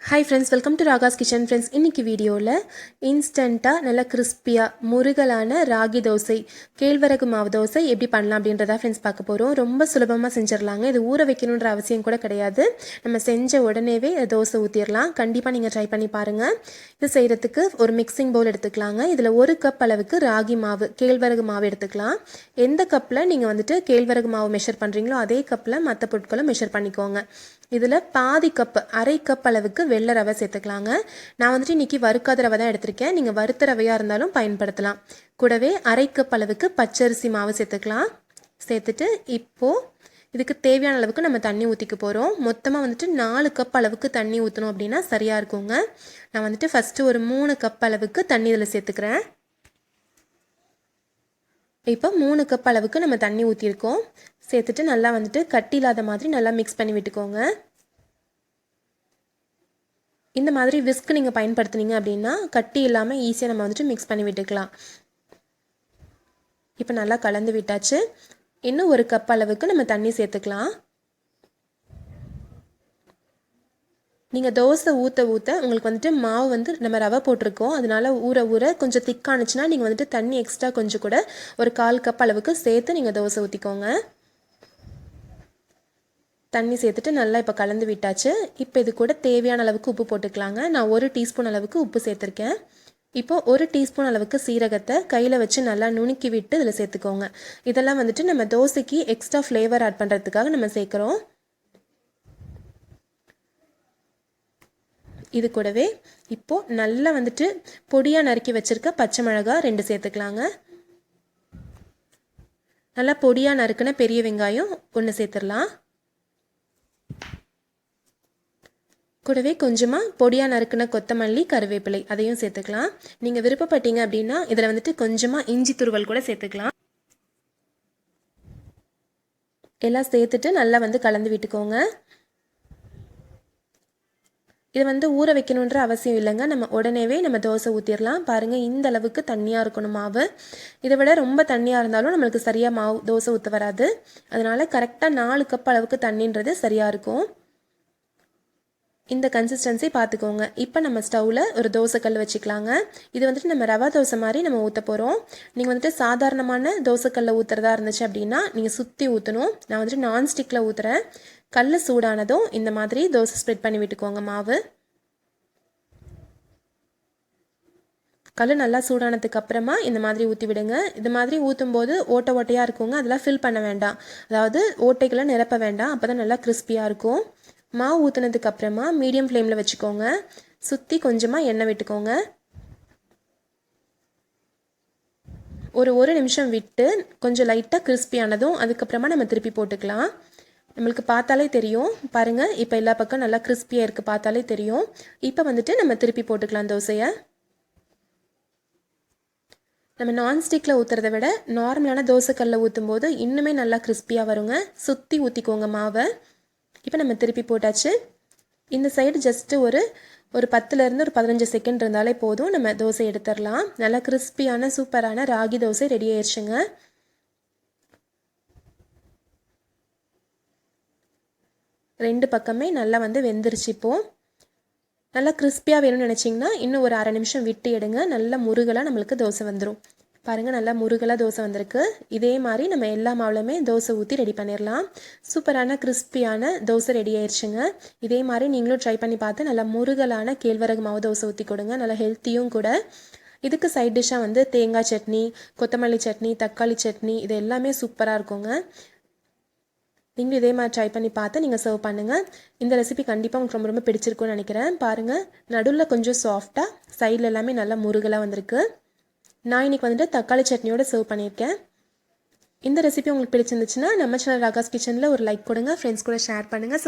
Hi friends, welcome to Raga's Kitchen. Friends, இன்னைக்கு வீடியோவில் இன்ஸ்டண்ட்டாக நல்லா கிறிஸ்பியாக முருகலான ராகி தோசை கேழ்வரகு மாவு தோசை எப்படி பண்ணலாம் அப்படின்றதா ஃப்ரெண்ட்ஸ் பார்க்க போகிறோம். ரொம்ப சுலபமாக செஞ்சிடலாங்க. இது ஊற வைக்கணுன்ற அவசியம் கூட கிடையாது. நம்ம செஞ்ச உடனேவே தோசை ஊற்றிடலாம். கண்டிப்பாக நீங்கள் ட்ரை பண்ணி பாருங்கள். இது செய்கிறதுக்கு ஒரு மிக்சிங் பவுல் எடுத்துக்கலாங்க. இதில் 1 கப் அளவுக்கு ராகி மாவு கேழ்வரகு மாவு எடுத்துக்கலாம். எந்த கப்பில் நீங்கள் கேழ்வரகு மாவு மெஷர் பண்ணுறீங்களோ அதே கப்பில் மற்ற பொருட்களும் மெஷர் பண்ணிக்கோங்க. இதில் பாதி கப் அரை கப் அளவுக்கு வெள்ளை ரவை சேர்த்துக்கலாங்க. நான் இன்றைக்கி வறுக்காத ரவை தான் எடுத்திருக்கேன். நீங்கள் வறுத்த ரவையாக இருந்தாலும் பயன்படுத்தலாம். கூடவே அரை கப் அளவுக்கு பச்சரிசி மாவு சேர்த்துக்கலாம். சேர்த்துட்டு இப்போது இதுக்கு தேவையான அளவுக்கு நம்ம தண்ணி ஊற்றிக்க போகிறோம். மொத்தமாக 4 கப் அளவுக்கு தண்ணி ஊற்றணும் அப்படின்னா சரியாக இருக்குங்க. நான் ஃபஸ்ட்டு ஒரு 3 கப் அளவுக்கு தண்ணி இதில் சேர்த்துக்கிறேன். இப்போ 3 கப் அளவுக்கு நம்ம தண்ணி ஊற்றிருக்கோம். சேர்த்துட்டு நல்லா கட்டி இல்லாத மாதிரி நல்லா மிக்ஸ் பண்ணி விட்டுக்கோங்க. இந்த மாதிரி விஸ்க் நீங்கள் பயன்படுத்துனீங்க அப்படின்னா கட்டி இல்லாமல் ஈஸியாக நம்ம மிக்ஸ் பண்ணி விட்டுக்கலாம். இப்போ நல்லா கலந்து விட்டாச்சு. இன்னும் 1 கப் அளவுக்கு நம்ம தண்ணி சேர்த்துக்கலாம். நீங்கள் தோசை ஊற்ற உங்களுக்கு மாவு நம்ம ரவை போட்டிருக்கோம். அதனால ஊற கொஞ்சம் திக்கானுச்சுன்னா நீங்கள் தண்ணி எக்ஸ்ட்ரா கொஞ்சம் கூட ஒரு 1/4 கப் அளவுக்கு சேர்த்து நீங்கள் தோசை ஊற்றிக்கோங்க. தண்ணி சேர்த்துட்டு நல்லா இப்போ கலந்து விட்டாச்சு. இப்போ இது கூட தேவையான அளவுக்கு உப்பு போட்டுக்கலாங்க. நான் 1 டீஸ்பூன் அளவுக்கு உப்பு சேர்த்துருக்கேன். இப்போ 1 டீஸ்பூன் அளவுக்கு சீரகத்தை கையில் வச்சு நல்லா நுணுக்கி விட்டு இதில் சேர்த்துக்கோங்க. இதெல்லாம் நம்ம தோசைக்கு எக்ஸ்ட்ரா ஃப்ளேவர் ஆட் பண்ணுறதுக்காக நம்ம சேர்க்குறோம். இது கூடவே இப்போது நல்லா பொடியாக நறுக்கி வச்சுருக்க பச்சை மிளகாய் 2 சேர்த்துக்கலாங்க. நல்லா பொடியாக நறுக்கின பெரிய வெங்காயம் 1 சேர்த்துடலாம். கூடவே கொஞ்சமாக பொடியாக நறுக்கின கொத்தமல்லி கருவேப்பிலை அதையும் சேர்த்துக்கலாம். நீங்கள் விருப்பப்பட்டீங்க அப்படின்னா இதில் கொஞ்சமாக இஞ்சி துருவல் கூட சேர்த்துக்கலாம். எல்லாம் சேர்த்துட்டு நல்லா கலந்து விட்டுக்கோங்க. இது ஊற வைக்கணுன்ற அவசியம் இல்லைங்க. நம்ம உடனேவே நம்ம தோசை ஊற்றிடலாம். பாருங்கள், இந்த அளவுக்கு தண்ணியாக இருக்கணும் மாவு. இதை விட ரொம்ப தண்ணியாக இருந்தாலும் நம்மளுக்கு சரியாக மாவு தோசை ஊற்ற வராது. அதனால் கரெக்டாக 4 கப் அளவுக்கு தண்ணின்றது சரியாக இருக்கும். இந்த கன்சிஸ்டன்சி பார்த்துக்கோங்க. இப்போ நம்ம ஸ்டவ்வில் ஒரு தோசைக்கல் வச்சுக்கலாங்க. இது நம்ம ரவா தோசை மாதிரி நம்ம ஊற்ற போகிறோம். நீங்கள் சாதாரணமான தோசைக்கல்லில் ஊற்றுறதா இருந்துச்சு அப்படின்னா நீங்கள் சுற்றி ஊற்றணும். நான் நான்ஸ்டிக்கில் ஊற்றுறேன். கல் சூடானதும் இந்த மாதிரி தோசை ஸ்ப்ரெட் பண்ணி விட்டுக்கோங்க. மாவு கல் நல்லா சூடானதுக்கு அப்புறமா இந்த மாதிரி ஊற்றி விடுங்க. இது மாதிரி ஊற்றும் போது ஓட்டையாக இருக்குங்க. அதெல்லாம் ஃபில் பண்ண வேண்டாம். அதாவது ஓட்டைகளை நிரப்ப வேண்டாம். அப்போ தான் நல்லா கிறிஸ்பியாக இருக்கும். மாவு ஊற்றுனதுக்கு அப்புறமா மீடியம் ஃப்ளேமில் வச்சுக்கோங்க. சுற்றி கொஞ்சமாக எண்ணெய் விட்டுக்கோங்க. ஒரு நிமிஷம் விட்டு கொஞ்சம் லைட்டாக கிறிஸ்பியானதும் அதுக்கப்புறமா நம்ம திருப்பி போட்டுக்கலாம். நம்மளுக்கு பார்த்தாலே தெரியும். பாருங்கள், இப்போ எல்லா பக்கம் நல்லா கிறிஸ்பியாக இருக்குது. பார்த்தாலே தெரியும். இப்போ நம்ம திருப்பி போட்டுக்கலாம் தோசையை. நம்ம நான்ஸ்டிக்கில் ஊற்றுறத விட நார்மலான தோசைக்கல்லில் ஊற்றும் போது இன்னுமே நல்லா கிறிஸ்பியாக வருங்க. சுற்றி ஊற்றிக்கோங்க மாவை. இப்போ நம்ம திருப்பி போட்டாச்சு. இந்த சைடு ஜஸ்ட்டு ஒரு 10லேருந்து ஒரு 15 செகண்ட் இருந்தாலே போதும். நம்ம தோசை எடுத்துடலாம். நல்லா கிறிஸ்பியான சூப்பரான ராகி தோசை ரெடி ஆயிடுச்சுங்க. ரெண்டு பக்கமே நல்லா வெந்துருச்சு. இப்போது நல்லா கிறிஸ்பியாக வேணும்னு நினச்சிங்கன்னா இன்னும் ஒரு 1/2 நிமிஷம் விட்டு எடுங்க. நல்லா முருகலாக நம்மளுக்கு தோசை வந்துடும். பாருங்கள், நல்லா முருகலாக தோசை வந்திருக்கு. இதே மாதிரி நம்ம எல்லா மாவுலையுமே தோசை ஊற்றி ரெடி பண்ணிடலாம். சூப்பரான கிறிஸ்பியான தோசை ரெடி ஆயிடுச்சுங்க. இதே மாதிரி நீங்களும் ட்ரை பண்ணி பார்த்து நல்லா முருகலான கேழ்வரகு மாவு தோசை ஊற்றி கொடுங்க. நல்லா ஹெல்த்தியும் கூட. இதுக்கு சைட் டிஷ்ஷாக தேங்காய் சட்னி, கொத்தமல்லி சட்னி, தக்காளி சட்னி இது எல்லாமே சூப்பராக இருக்குங்க. நீங்களும் இதே மாதிரி ட்ரை பண்ணி பார்த்து நீங்கள் சர்வ் பண்ணுங்கள். இந்த ரெசிபி கண்டிப்பாக உங்களுக்கு ரொம்ப பிடிச்சிருக்குன்னு நினைக்கிறேன். பாருங்கள், நடுவில் கொஞ்சம் சாஃப்டாக, சைடில் எல்லாமே நல்லா முருகலாக வந்திருக்கு. நான் இன்றைக்கி தக்காளி சட்னியோடு சர்வ் பண்ணியிருக்கேன். இந்த ரெசிபி உங்களுக்கு பிடிச்சிருந்துச்சுன்னா நம்ம சேனல் ராகாஸ் கிச்சனில் ஒரு லைக் கொடுங்க. ஃப்ரெண்ட்ஸ் கூட ஷேர் பண்ணுங்கள்.